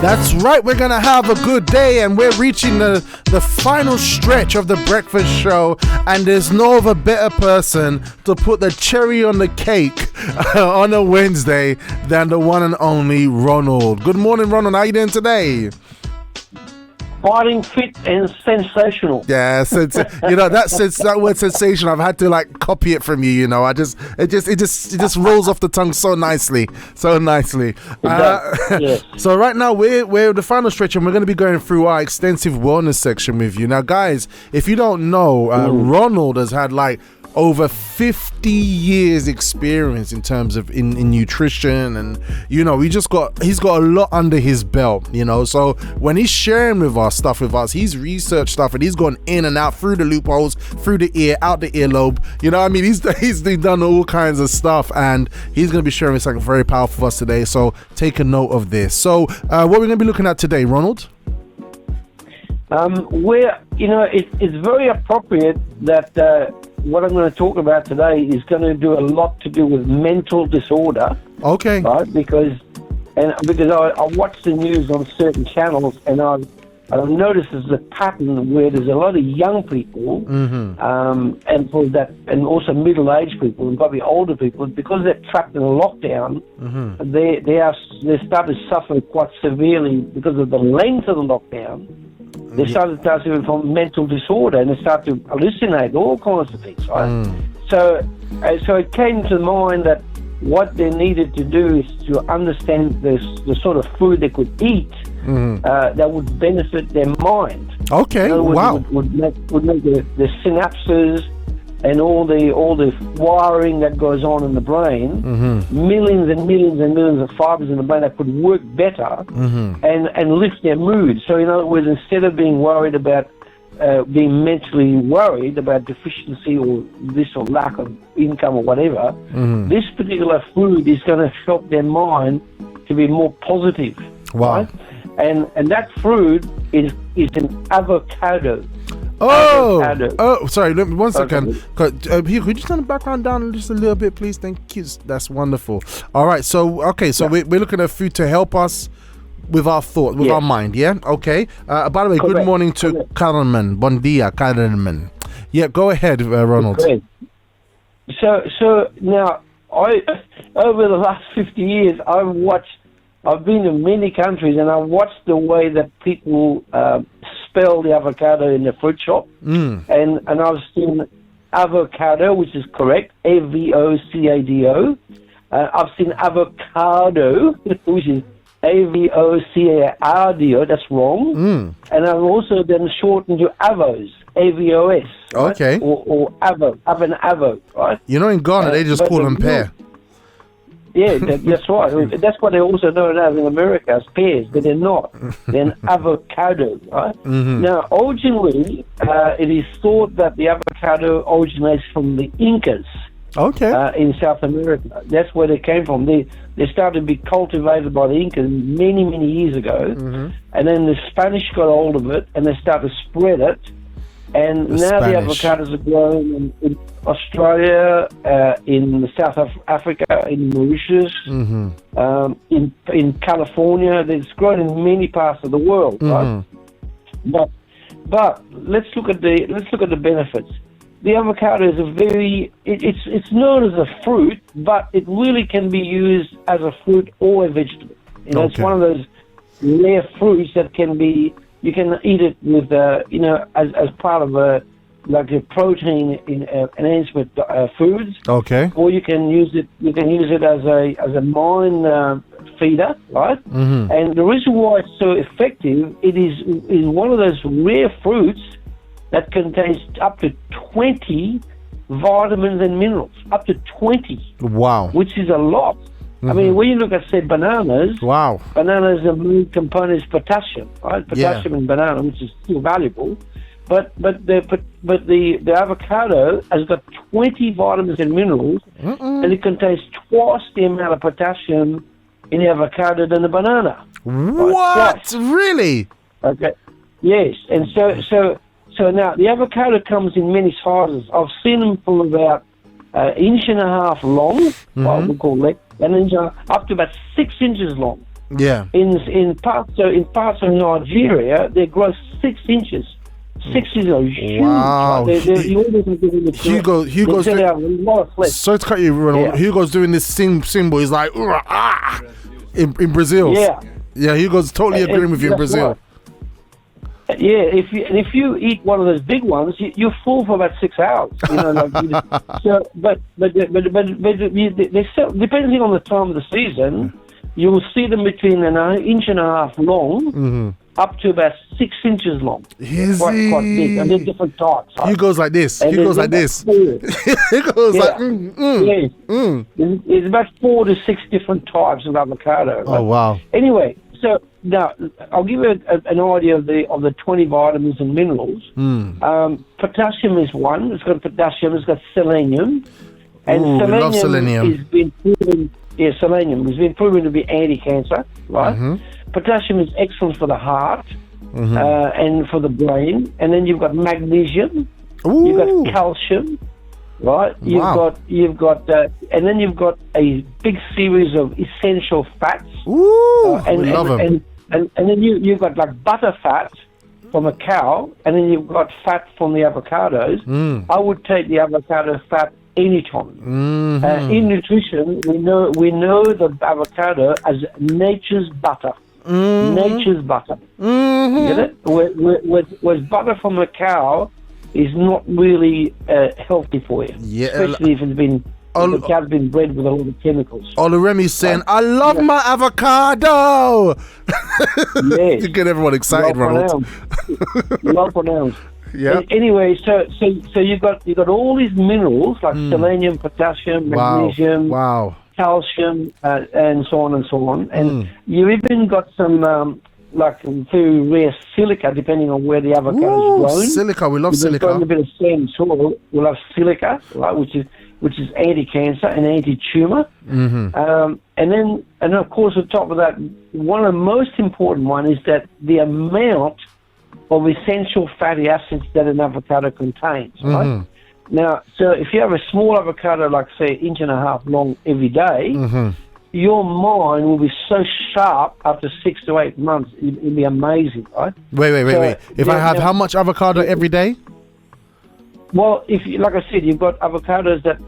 That's right, we're gonna have a good day, and we're reaching the final stretch of the breakfast show, and there's no other better person to put the cherry on the cake on a Wednesday than the one and only Ronald. Good morning, Ronald. How you doing today? Fighting fit and sensational. Yeah, that word sensation. I've had to like copy it from you. You know, it just rolls off the tongue so nicely. Yes. So right now we're the final stretch, and we're going to be going through our extensive wellness section with you. Now, guys, if you don't know, Ronald has had like over 50 years experience in terms of in nutrition, and you know, he's got a lot under his belt, you know. So when he's sharing stuff with us, he's researched stuff, and he's gone in and out through the loopholes, through the ear, out the earlobe, you know what I mean? He's done all kinds of stuff, and he's going to be sharing something very powerful for us today. So take a note of this. So what we're going to be looking at today, Ronald? It's very appropriate that what I'm going to talk about today is going to do a lot to do with mental disorder. Okay. Right? Because I watch the news on certain channels, and I've noticed there's a pattern where there's a lot of young people, and also middle-aged people, and probably older people, because they're trapped in a lockdown. They start to suffer quite severely because of the length of the lockdown. They started to suffer from mental disorder, and they start to hallucinate all kinds of things, right? So it came to mind that what they needed to do is to understand the sort of food they could eat that would benefit their mind. Okay, wow. Would make the synapses and all the wiring that goes on in the brain, millions and millions and millions of fibers in the brain that could work better and lift their mood. So in other words, instead of being worried about being mentally worried about deficiency or this or lack of income or whatever, this particular food is going to help their mind to be more positive. Wow. Right? And that fruit is an avocado. Sorry, one second. Could you turn the background down just a little bit, please? Thank you. That's wonderful. All right, so we're looking at food to help us with our thought, with our mind, yeah? Okay. By the way, good morning to Carmen. Bon dia, Carmen. Yeah, go ahead, Ronald. Okay. So now, over the last 50 years, I've been to many countries, and I watched the way that people spell the avocado in the fruit shop, and I've seen avocado, which is correct, AVOCADO. I've seen avocado, which is AVOCARDO. That's wrong. And I've also been shortened to avos, AVOS. Okay. Right? Or avo, right? You know, in Ghana they just call them pear. Yeah, that's right. That's what they also know as in America as pears, but they're not. They're an avocado, right? Now, originally, it is thought that the avocado originates from the Incas. Okay. In South America. That's where they came from. They started to be cultivated by the Incas many, many years ago, and then the Spanish got hold of it, and they started to spread it, and now the avocados are grown in Australia, in South Africa, in Mauritius, in California. It's grown in many parts of the world, right? But let's look at the benefits. The avocado is it's known as a fruit, but it really can be used as a fruit or a vegetable. You know, It's one of those rare fruits that you can eat it with, as part of a protein enhancement foods. Okay. Or you can use it as a mind feeder, right? And the reason why it's so effective, it is one of those rare fruits that contains up to 20 vitamins and minerals. Up to 20. Wow. Which is a lot. I mean, when you look at, say, bananas, bananas, the main component is potassium, right? Potassium in banana, which is still valuable. But the avocado has got 20 vitamins and minerals, and it contains twice the amount of potassium in the avocado than the banana. What? Right? Really? Okay. Yes. And so now the avocado comes in many sizes. I've seen them from about inch and a half long, what we call that, and then up to about 6 inches long. Yeah. In parts of Nigeria, they grow 6 inches. 6 inches are huge. Wow. Right? Hugo's doing a lot of flesh. sorry to cut you, Ronald. Yeah. Hugo's doing this symbol. He's like, in Brazil. Yeah. Yeah, Hugo's totally agreeing with you in That's Brazil. right. Yeah, if you eat one of those big ones, you're full for about 6 hours. You know, so but they sell, depending on the time of the season, you will see them between an inch and a half long, up to about 6 inches long. Quite big, and they're different types. Right? Hugo's like this. And Hugo's like this. Hugo's like. There's about 4 to 6 different types of avocado. Right? Oh wow. Anyway. So now I'll give you an idea of the 20 vitamins and minerals. Potassium is one. It's got potassium. It's got selenium, and we love selenium. has been proven. Yeah, selenium has been proven to be anti-cancer. Right. Potassium is excellent for the heart and for the brain. And then you've got magnesium. Ooh. You've got calcium. Right, you've got, and then you've got a big series of essential fats. Ooh, we love them. And then you've got like butter fat from a cow, and then you've got fat from the avocados. I would take the avocado fat anytime. In nutrition, we know the avocado as nature's butter. Nature's butter. Get it? Whereas butter from a cow is not really healthy for you, especially if the cow's been bred with a lot of chemicals. Oluremi's saying, I love my avocado. Yes. You get everyone excited, Ronald. Well pronounced. Yeah. Anyway, so you've got all these minerals like selenium, potassium, magnesium, calcium, and so on and so on. And you even got some like very rare silica, depending on where the avocado is grown. Silica, we love silica. A bit of sand soil, we'll have silica, right, which is anti-cancer and anti-tumor. And of course, on top of that, one of the most important one is that the amount of essential fatty acids that an avocado contains, right? Now, so if you have a small avocado, like say 1.5 inches long every day, your mind will be so sharp after 6 to 8 months. It'll be amazing, right? Wait. If I have how much avocado every day? Well, like I said, you've got avocados that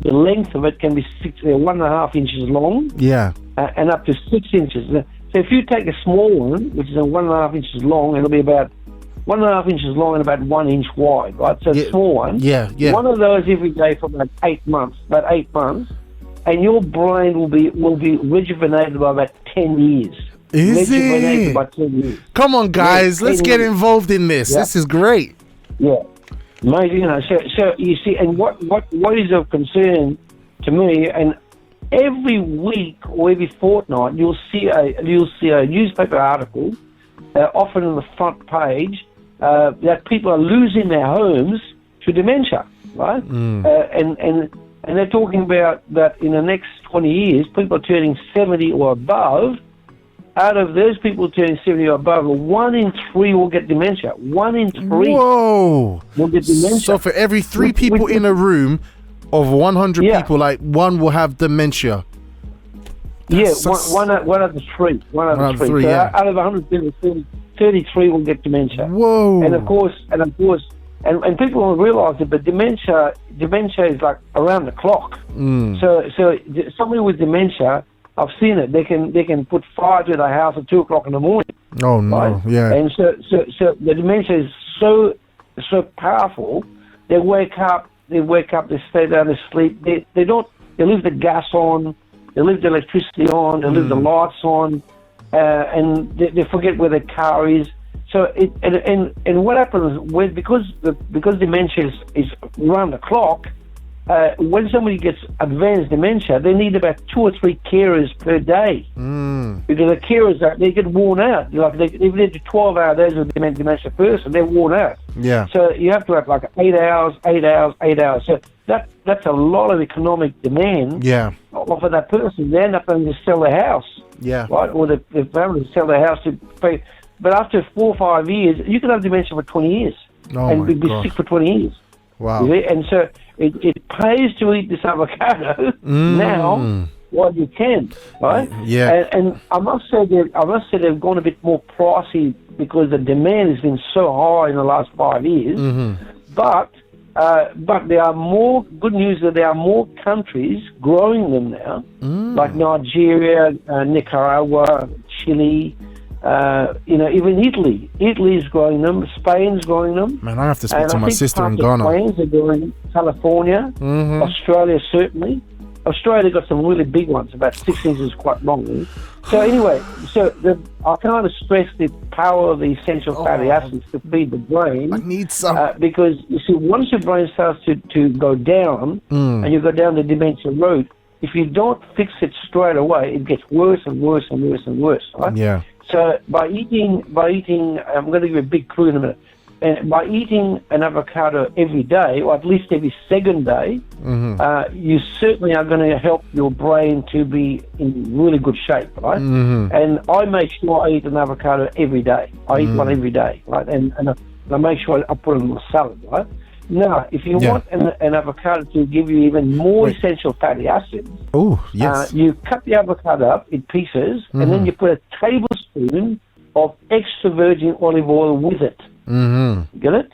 the length of it can be 1.5 inches long. Yeah. And up to 6 inches. So if you take a small one, which is 1.5 inches long, it'll be about 1.5 inches long and about 1 inch wide, right? So a small one. Yeah. One of those every day for about 8 months. And your brain will be rejuvenated by about 10 years. Is it? By 10 years. Come on, guys. Let's get involved in this. Yeah. This is great. Yeah. Amazing, you know. So you see, and what is of concern to me, and every week or every fortnight, you'll see a newspaper article, often on the front page, that people are losing their homes to dementia, right? And they're talking about that in the next 20 years, people are turning 70 or above. Out of those people turning 70 or above, 1 in 3 will get dementia. 1 in 3 will get dementia. So for every 3 people in a room of 100 people, like 1 will have dementia. One out of the 3. One out of the 3. So out of 100 people, 33 will get dementia. Whoa! And people don't realise it, but dementia is like around the clock. So somebody with dementia, I've seen it. They can put fire to their house at 2 o'clock in the morning. Oh no! Right? Yeah. And so the dementia is so powerful. They wake up. They stay down. They sleep. They leave the gas on. They leave the electricity on. They leave the lights on, and they forget where their car is. So and what happens because dementia is round the clock. When somebody gets advanced dementia, they need about 2 or 3 carers per day because the carers they get worn out. Like they do 12-hour days with a dementia person, they're worn out. Yeah. So you have to have like 8 hours. So that's a lot of economic demand. Yeah. For that person, they end up having to sell their house. Yeah. Right, or the family sell their house to pay. But after 4 or 5 years, you can have dementia for 20 years and be sick for 20 years. Wow. And so it pays to eat this avocado now while you can, right? Yeah. And I must say they've gone a bit more pricey because the demand has been so high in the last 5 years. But there are more good news that there are more countries growing them now, like Nigeria, Nicaragua, Chile. Even Italy. Italy's growing them. Spain's growing them. Man, I have to speak to my sister in Ghana. Spain's are growing. California, Australia certainly. Australia got some really big ones, about 6 inches, quite long. So anyway, I can't stress the power of the essential fatty acids to feed the brain. I need some. Because you see, once your brain starts to go down, and you go down the dementia road, if you don't fix it straight away, it gets worse and worse and worse and worse. Right? Yeah. So by eating, I'm going to give you a big clue in a minute. By eating an avocado every day, or at least every second day, you certainly are going to help your brain to be in really good shape, right? And I make sure I eat an avocado every day. I eat one every day, right? And I make sure I put it in my salad, right? Now, if you want an avocado to give you even more essential fatty acids, you cut the avocado up in pieces, and then you put a tablespoon of extra virgin olive oil with it. Get it?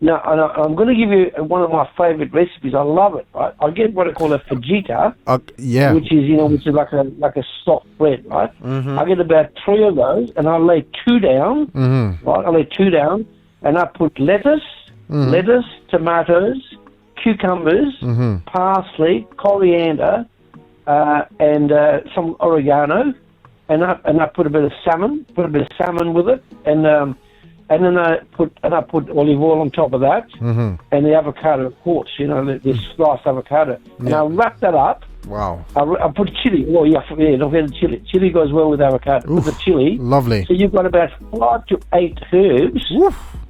Now, I'm going to give you one of my favorite recipes. I love it. Right? I get what I call a fajita, which is like a soft bread, right? I get about 3 of those, and I lay 2 down. Right? I lay 2 down, and I put lettuce, tomatoes, cucumbers, parsley, coriander, and some oregano, and I put a bit of salmon with it, and then I put olive oil on top of that, and the avocado, of course, this sliced avocado, and I wrap that up. Wow. I put chili. Oh, don't forget the chili. Chili goes well with avocado. Put the chili. Lovely. So you've got about 5 to 8 herbs.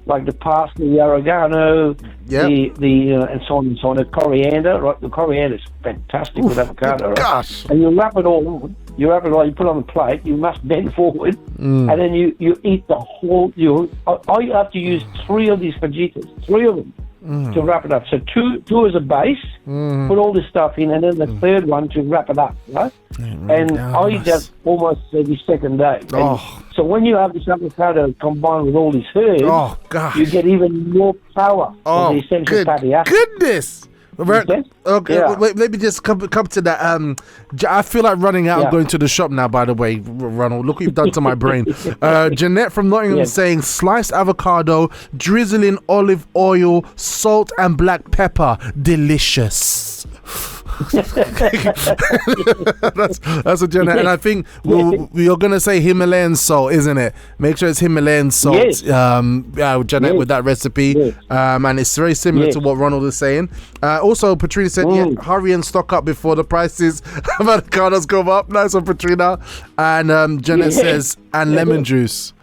Like the parsley, the oregano, and so on and so on. The coriander, right? The coriander is fantastic with avocado, right? Gosh. And you wrap it all on. You put it on the plate. You must bend forward, and then you eat the whole. You have to use 3 of these fajitas, 3 of them, to wrap it up. So two as a base, put all this stuff in, and then the third one to wrap it up, right? And I eat that almost every second day. So when you have this avocado combined with all these herbs, you get even more power of the essential fatty acids. Goodness! Okay, wait, let me just come to that. I feel like running out and going to the shop now, by the way, Ronald. Look what you've done to my brain. Jeanette from Nottingham saying, sliced avocado, drizzle in olive oil, salt and black pepper. Delicious. That's what Jeanette, and I think we are gonna say Himalayan salt, isn't it? Make sure it's Himalayan salt. Jeanette with that recipe, and it's very similar to what Ronald is saying. Also, Petrina said, hurry and stock up before the prices of avocados go up. Nice one, Petrina. And Jeanette says, and lemon juice.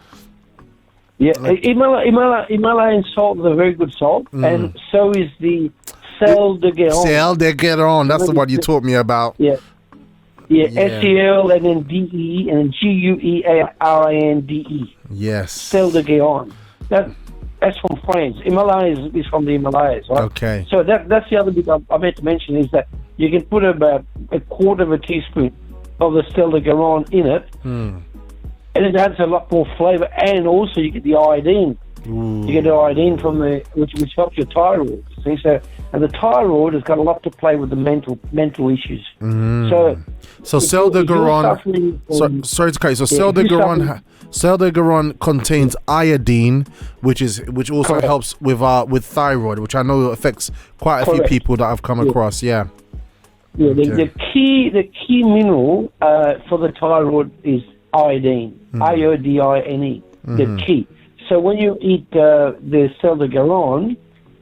Himalayan salt is a very good salt, and so is the Sel de Gueron. Sel de Gueron, that's the one you taught me about. S-E-L and then D-E and then G-U-E-R-I-N-D-E. Yes. Sel de Gueron. That's from France. Himalayas is from the Himalayas, right? Okay. So that's the other bit I meant to mention is that you can put about a quarter of a teaspoon of the Sel de Gueron in it, and it adds a lot more flavour, and also you get the iodine. You get the iodine from which helps your thyroid. See, and the thyroid has got a lot to play with the mental issues. So Sel de Gueron. Sorry to cut you. So Sel de Gueron contains iodine, which also helps with thyroid, which I know affects quite a few people that I've come across. The key mineral for the thyroid is iodine. I-O-D-I-N-E. The key. So when you eat the Sel de Gueron,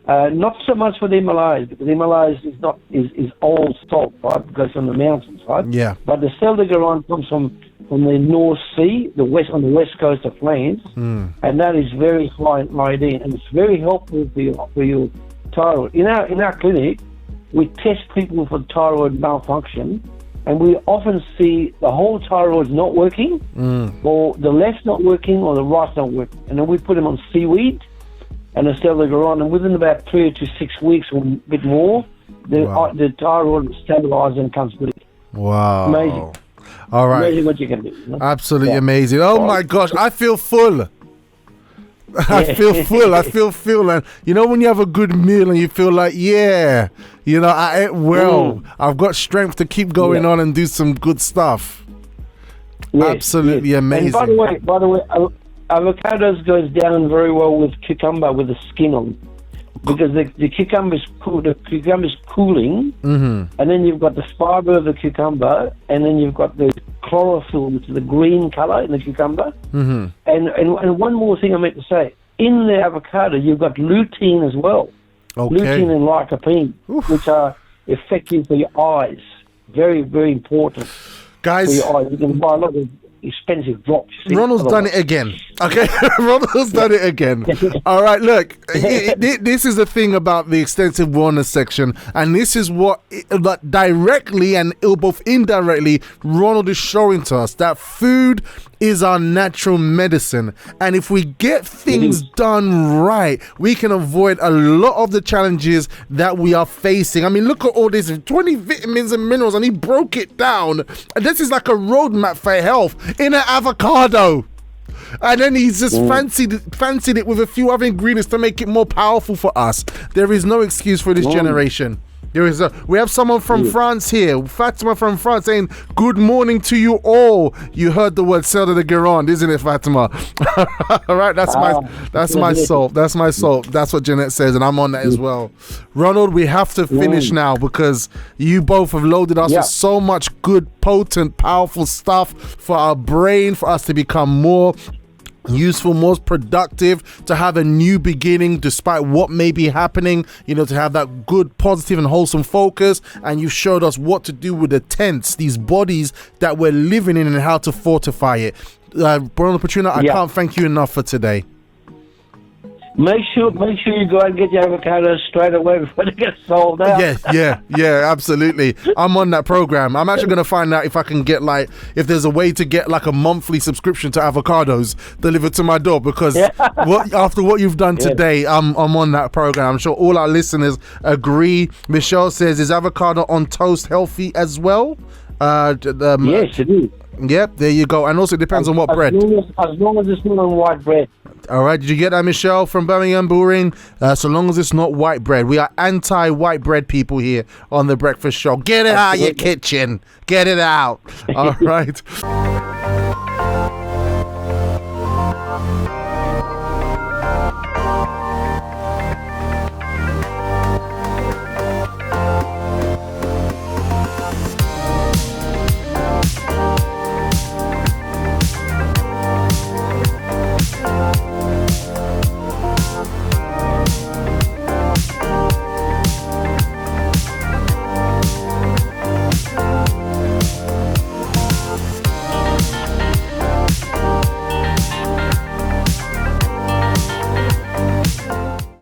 not so much for the Himalayas, because the Himalayas is old salt, right? It goes from the mountains, right? Yeah. But the Sel de Gueron comes from the North Sea, on the west coast of France, and that is very high in iodine, and it's very helpful for your thyroid. In our clinic, we test people for thyroid malfunction, and we often see the whole thyroid's not working, or the left's not working, or the right's not working. And then we put them on seaweed and the Sel de Gueron, and within about 3 to 6 weeks or a bit more, the thyroid stabilizes and comes good. Wow. Amazing. All right. Amazing what you can do. You know? Absolutely amazing. Oh my gosh, I feel full. I feel full. I feel full. And you know when you have a good meal and you feel like, yeah, you know, I ate well. I've got strength to keep going on and do some good stuff. Yes, Absolutely amazing. And by the way, avocados goes down very well with cucumber with the skin on, because the cucumber is cool. The cucumber is cooling, and then you've got the fiber of the cucumber, and then you've got the chlorophyll, which is the green color in the cucumber. And one more thing I meant to say: in the avocado, you've got lutein as well. Okay. Lutein and lycopene, which are effective for your eyes. Very, very important. Guys, for your eyes. You can buy a lot of expensive drops. Ronald's done it again. Okay, Ronald's done it again. All right, look, this is the thing about the extensive wellness section, and this is what directly and both indirectly Ronald is showing to us, that food is our natural medicine, and if we get things done right, we can avoid a lot of the challenges that we are facing. I mean, look at all this 20 vitamins and minerals, and he broke it down, and this is like a roadmap for health in an avocado. And then he's just fancied it with a few other ingredients to make it more powerful for us. There is no excuse for this generation. We have someone from France here, Fatima from France, saying, good morning to you all. You heard the word Celda de Gironde, isn't it, Fatima? All right, that's my salt. That's my salt. That's what Jeanette says, and I'm on that as well. Ronald, we have to finish now because you both have loaded us with so much good, potent, powerful stuff for our brain, for us to become more useful, more productive, to have a new beginning despite what may be happening, you know, to have that good, positive and wholesome focus. And you showed us what to do with the tents, these bodies that we're living in, and how to fortify it. Ronald and Petrina, I can't thank you enough for today. Make sure you go and get your avocados straight away before they get sold out. Yeah, absolutely. I'm on that program. I'm actually going to find out if I can get if there's a way to get a monthly subscription to avocados delivered to my door, because after what you've done today, I'm on that program. I'm sure all our listeners agree. Michelle says, is avocado on toast healthy as well? Yes, it is. Yep, there you go. And also it depends on what bread. As long as it's not on white bread. All right, did you get that, Michelle from Birmingham Bullring? So long as it's not white bread. We are anti-white bread people here on The Breakfast Show. Get it out of your kitchen. Get it out. All right.